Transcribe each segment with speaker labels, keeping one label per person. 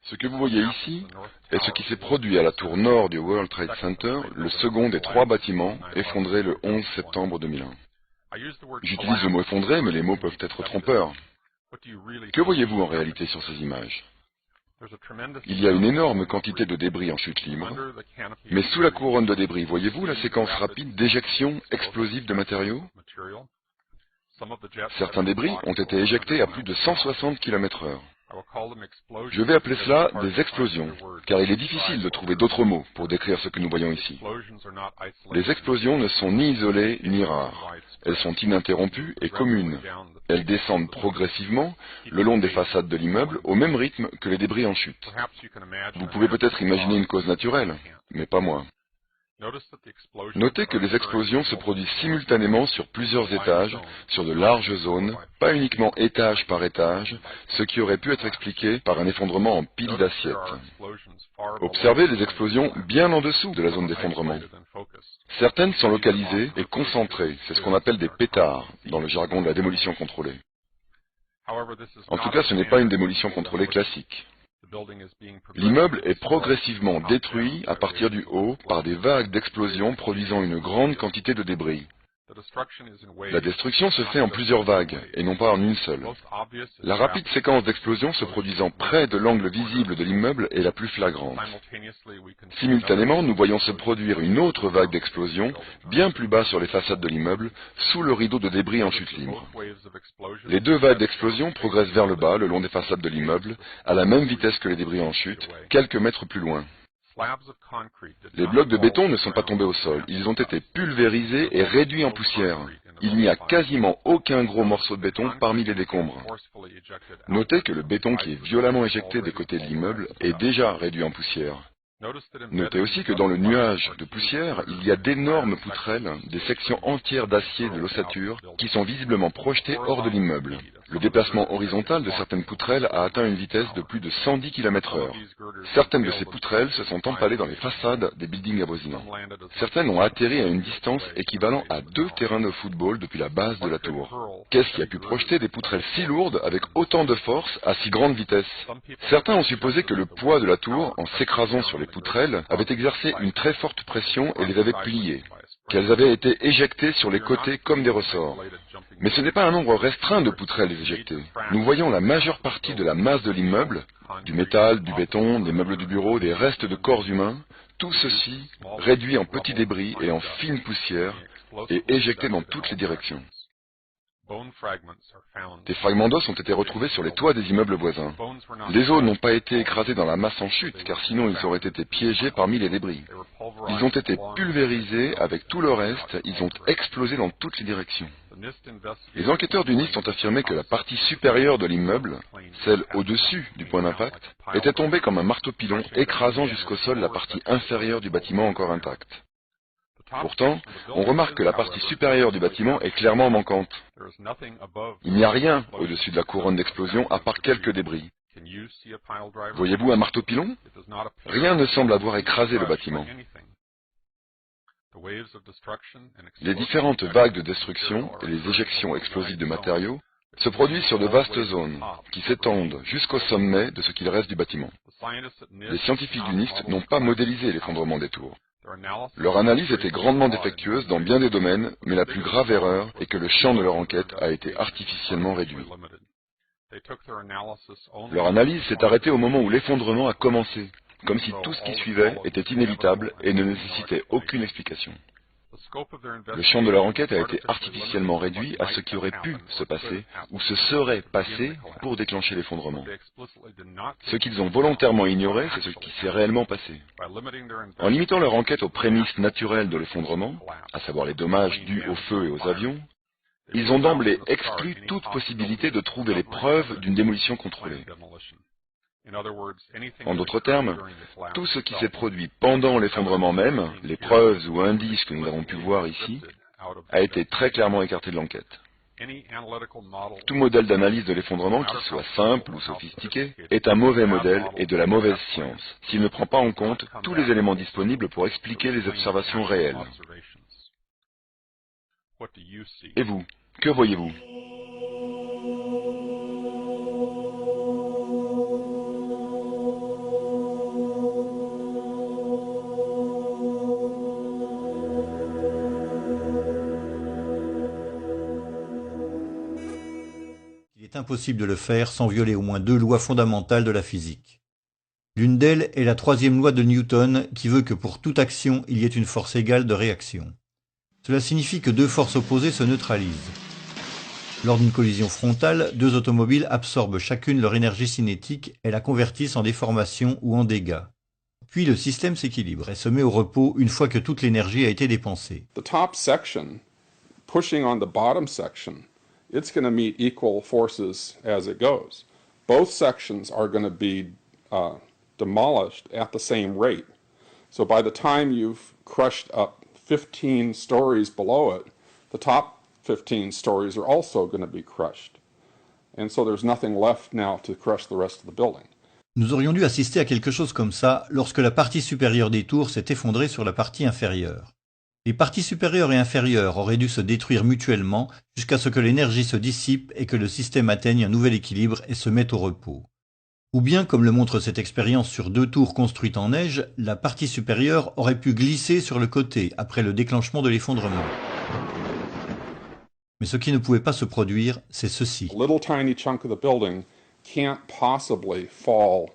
Speaker 1: Ce que vous voyez ici est ce qui s'est produit à la tour nord du World Trade Center, le second des 3 bâtiments effondrés le 11 septembre 2001. J'utilise le mot effondré, mais les mots peuvent être trompeurs. Que voyez-vous en réalité sur ces images? Il y a une énorme quantité de débris en chute libre, mais sous la couronne de débris, voyez-vous la séquence rapide d'éjection explosive de matériaux? Certains débris ont été éjectés à plus de 160 km/h. Je vais appeler cela des explosions, car il est difficile de trouver d'autres mots pour décrire ce que nous voyons ici. Les explosions ne sont ni isolées ni rares. Elles sont ininterrompues et communes. Elles descendent progressivement le long des façades de l'immeuble au même rythme que les débris en chute. Vous pouvez peut-être imaginer une cause naturelle, mais pas moi. Notez que les explosions se produisent simultanément sur plusieurs étages, sur de larges zones, pas uniquement étage par étage, ce qui aurait pu être expliqué par un effondrement en pile d'assiettes. Observez les explosions bien en dessous de la zone d'effondrement. Certaines sont localisées et concentrées, c'est ce qu'on appelle des pétards, dans le jargon de la démolition contrôlée. En tout cas, ce n'est pas une démolition contrôlée classique. L'immeuble est progressivement détruit à partir du haut par des vagues d'explosions produisant une grande quantité de débris. La destruction se fait en plusieurs vagues, et non pas en une seule. La rapide séquence d'explosions se produisant près de l'angle visible de l'immeuble est la plus flagrante. Simultanément, nous voyons se produire une autre vague d'explosions, bien plus bas sur les façades de l'immeuble, sous le rideau de débris en chute libre. Les 2 vagues d'explosions progressent vers le bas, le long des façades de l'immeuble, à la même vitesse que les débris en chute, quelques mètres plus loin. Les blocs de béton ne sont pas tombés au sol, ils ont été pulvérisés et réduits en poussière. Il n'y a quasiment aucun gros morceau de béton parmi les décombres. Notez que le béton qui est violemment éjecté des côtés de l'immeuble est déjà réduit en poussière. Notez aussi que dans le nuage de poussière, il y a d'énormes poutrelles, des sections entières d'acier de l'ossature, qui sont visiblement projetées hors de l'immeuble. Le déplacement horizontal de certaines poutrelles a atteint une vitesse de plus de 110 km/h. Certaines de ces poutrelles se sont empalées dans les façades des buildings avoisinants. Certaines ont atterri à une distance équivalente à 2 terrains de football depuis la base de la tour. Qu'est-ce qui a pu projeter des poutrelles si lourdes avec autant de force à si grande vitesse? Certains ont supposé que le poids de la tour, en s'écrasant sur les poutrelles, avait exercé une très forte pression et les avait pliées, qu'elles avaient été éjectées sur les côtés comme des ressorts. Mais ce n'est pas un nombre restreint de poutrelles éjectées. Nous voyons la majeure partie de la masse de l'immeuble, du métal, du béton, des meubles du bureau, des restes de corps humains, tout ceci réduit en petits débris et en fines poussières et éjecté dans toutes les directions. Des fragments d'os ont été retrouvés sur les toits des immeubles voisins. Les os n'ont pas été écrasés dans la masse en chute, car sinon ils auraient été piégés parmi les débris. Ils ont été pulvérisés avec tout le reste, ils ont explosé dans toutes les directions. Les enquêteurs du NIST ont affirmé que la partie supérieure de l'immeuble, celle au-dessus du point d'impact, était tombée comme un marteau-pilon, écrasant jusqu'au sol la partie inférieure du bâtiment encore intacte. Pourtant, on remarque que la partie supérieure du bâtiment est clairement manquante. Il n'y a rien au-dessus de la couronne d'explosion à part quelques débris. Voyez-vous un marteau-pilon? Rien ne semble avoir écrasé le bâtiment. Les différentes vagues de destruction et les éjections explosives de matériaux se produisent sur de vastes zones qui s'étendent jusqu'au sommet de ce qu'il reste du bâtiment. Les scientifiques du NIST n'ont pas modélisé l'effondrement des tours. Leur analyse était grandement défectueuse dans bien des domaines, mais la plus grave erreur est que le champ de leur enquête a été artificiellement réduit. Leur analyse s'est arrêtée au moment où l'effondrement a commencé, comme si tout ce qui suivait était inévitable et ne nécessitait aucune explication. Le champ de leur enquête a été artificiellement réduit à ce qui aurait pu se passer ou se serait passé pour déclencher l'effondrement. Ce qu'ils ont volontairement ignoré, c'est ce qui s'est réellement passé. En limitant leur enquête aux prémices naturelles de l'effondrement, à savoir les dommages dus au feu et aux avions, ils ont d'emblée exclu toute possibilité de trouver les preuves d'une démolition contrôlée. En d'autres termes, tout ce qui s'est produit pendant l'effondrement même, les preuves ou indices que nous avons pu voir ici, a été très clairement écarté de l'enquête. Tout modèle d'analyse de l'effondrement, qu'il soit simple ou sophistiqué, est un mauvais modèle et de la mauvaise science, s'il ne prend pas en compte tous les éléments disponibles pour expliquer les observations réelles. Et vous, que voyez-vous?
Speaker 2: est impossible de le faire sans violer au moins deux lois fondamentales de la physique. L'une d'elles est la troisième loi de Newton qui veut que pour toute action, il y ait une force égale de réaction. Cela signifie que deux forces opposées se neutralisent. Lors d'une collision frontale, deux automobiles absorbent chacune leur énergie cinétique et la convertissent en déformation ou en dégâts. Puis le système s'équilibre et se met au repos une fois que toute l'énergie a été dépensée.
Speaker 3: The top section, pushing on the bottom section, it's going to meet equal forces as it goes. Both sections are going to be demolished at the same rate. So by the time you've crushed up 15 stories below it, the top 15 stories are also going to be crushed. And so there's nothing left now to crush the rest of the building.
Speaker 2: Nous aurions dû assister à quelque chose comme ça lorsque la partie supérieure des tours s'est effondrée sur la partie inférieure. Les parties supérieures et inférieures auraient dû se détruire mutuellement jusqu'à ce que l'énergie se dissipe et que le système atteigne un nouvel équilibre et se mette au repos. Ou bien, comme le montre cette expérience sur deux tours construites en neige, la partie supérieure aurait pu glisser sur le côté après le déclenchement de l'effondrement. Mais ce qui ne pouvait pas se produire, c'est ceci.
Speaker 3: A little tiny chunk of the building can't possibly fall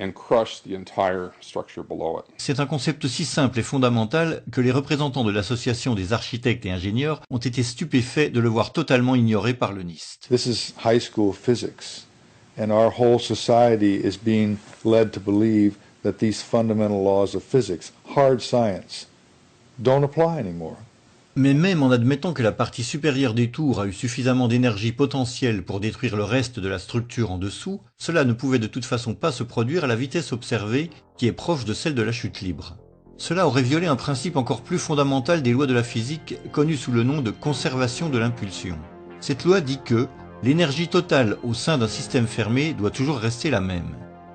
Speaker 3: and crush the entire structure below it.
Speaker 2: C'est un concept si simple et fondamental que les représentants de l'association des architectes et ingénieurs ont été stupéfaits de le voir totalement ignoré par le NIST.
Speaker 4: This is high school physics, and our whole society is being led to believe that these fundamental laws of physics, hard science, don't apply anymore.
Speaker 2: Mais même en admettant que la partie supérieure des tours a eu suffisamment d'énergie potentielle pour détruire le reste de la structure en dessous, cela ne pouvait de toute façon pas se produire à la vitesse observée, qui est proche de celle de la chute libre. Cela aurait violé un principe encore plus fondamental des lois de la physique, connu sous le nom de conservation de l'impulsion. Cette loi dit que l'énergie totale au sein d'un système fermé doit toujours rester la même.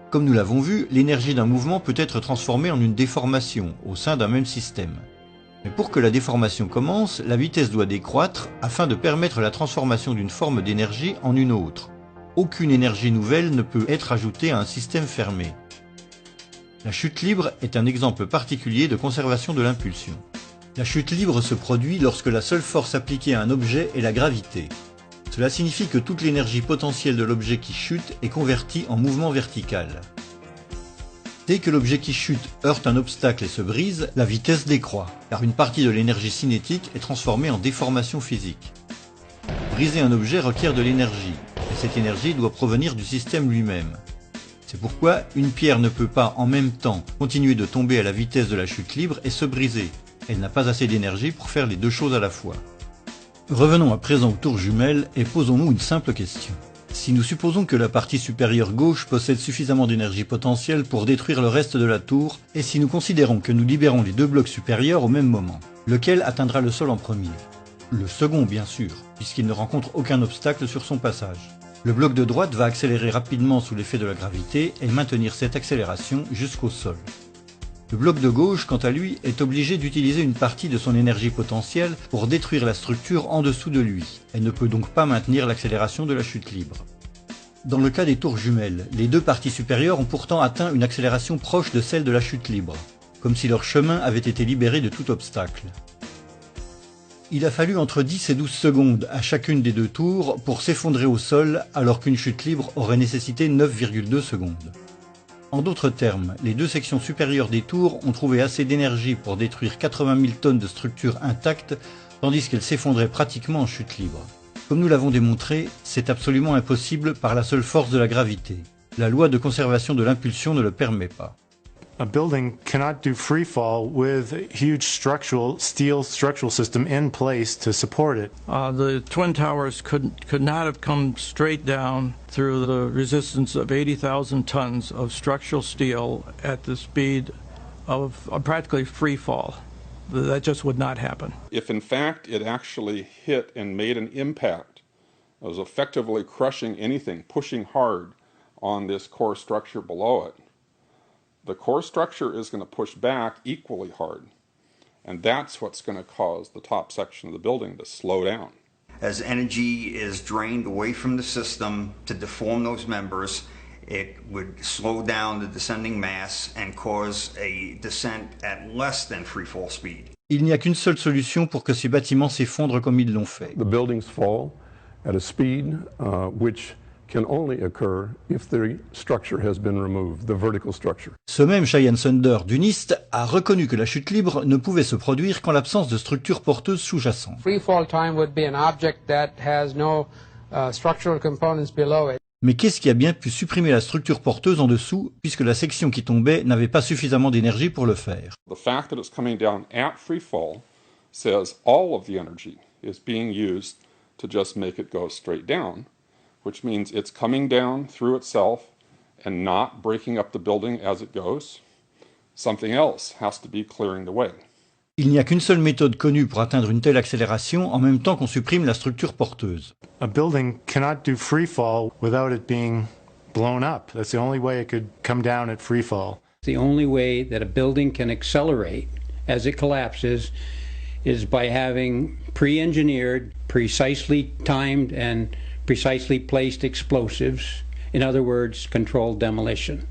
Speaker 2: Comme nous l'avons vu, l'énergie d'un mouvement peut être transformée en une déformation au sein d'un même système. Mais pour que la déformation commence, la vitesse doit décroître afin de permettre la transformation d'une forme d'énergie en une autre. Aucune énergie nouvelle ne peut être ajoutée à un système fermé. La chute libre est un exemple particulier de conservation de l'impulsion. La chute libre se produit lorsque la seule force appliquée à un objet est la gravité. Cela signifie que toute l'énergie potentielle de l'objet qui chute est convertie en mouvement vertical. Dès que l'objet qui chute heurte un obstacle et se brise, la vitesse décroît, car une partie de l'énergie cinétique est transformée en déformation physique. Briser un objet requiert de l'énergie, et cette énergie doit provenir du système lui-même. C'est pourquoi une pierre ne peut pas en même temps continuer de tomber à la vitesse de la chute libre et se briser. Elle n'a pas assez d'énergie pour faire les deux choses à la fois. Revenons à présent aux tours jumelles et posons-nous une simple question. Si nous supposons que la partie supérieure gauche possède suffisamment d'énergie potentielle pour détruire le reste de la tour, et si nous considérons que nous libérons les deux blocs supérieurs au même moment, lequel atteindra le sol en premier? Le second, bien sûr, puisqu'il ne rencontre aucun obstacle sur son passage. Le bloc de droite va accélérer rapidement sous l'effet de la gravité et maintenir cette accélération jusqu'au sol. Le bloc de gauche, quant à lui, est obligé d'utiliser une partie de son énergie potentielle pour détruire la structure en dessous de lui, et ne peut donc pas maintenir l'accélération de la chute libre. Dans le cas des tours jumelles, les deux parties supérieures ont pourtant atteint une accélération proche de celle de la chute libre, comme si leur chemin avait été libéré de tout obstacle. Il a fallu entre 10 et 12 secondes à chacune des deux tours pour s'effondrer au sol, alors qu'une chute libre aurait nécessité 9,2 secondes. En d'autres termes, les deux sections supérieures des tours ont trouvé assez d'énergie pour détruire 80 000 tonnes de structures intactes, tandis qu'elles s'effondraient pratiquement en chute libre. Comme nous l'avons démontré, c'est absolument impossible par la seule force de la gravité. La loi de conservation de l'impulsion ne le permet pas.
Speaker 5: A building cannot do free fall with a huge steel structural system in place to support it.
Speaker 6: The Twin Towers could not have come straight down through the resistance of 80,000 tons of structural steel at the speed of practically free fall. That just would not happen.
Speaker 3: If in fact it actually hit and made an impact, it was effectively crushing anything, pushing hard on this core structure below it, the core structure is going to push back equally hard. And that's what's going to cause the top section of the building to slow down.
Speaker 7: As energy is drained away from the system to deform those members, it would slow down the descending mass and cause a descent at less than free fall speed.
Speaker 2: Il n'y a qu'une seule solution pour que ces bâtiments s'effondrent comme ils l'ont fait.
Speaker 8: The buildings fall at a speed which can only occur if the structure has been removed, the vertical structure.
Speaker 2: Ce même Cheyenne Sunder du NIST a reconnu que la chute libre ne pouvait se produire qu'en l'absence de structures porteuses sous-jacentes.
Speaker 9: Free fall time would be an object that has no structural components below it.
Speaker 2: Mais qu'est-ce qui a bien pu supprimer la structure porteuse en dessous, puisque la section qui tombait n'avait pas suffisamment d'énergie pour le faire?
Speaker 3: The fact that it's coming down at free fall says all of the energy is being used to just make it go straight down, which means it's coming down through itself and not breaking up the building as it goes. Something else has to be clearing the way.
Speaker 2: Il n'y a qu'une seule méthode connue pour atteindre une telle accélération en même temps qu'on supprime la structure porteuse.
Speaker 5: A building cannot do free fall without it being blown up. That's the only way it could come down at free fall.
Speaker 10: The only way that a building can accelerate as it collapses is by having pre-engineered, precisely timed and precisely placed explosives. In other words, controlled demolition.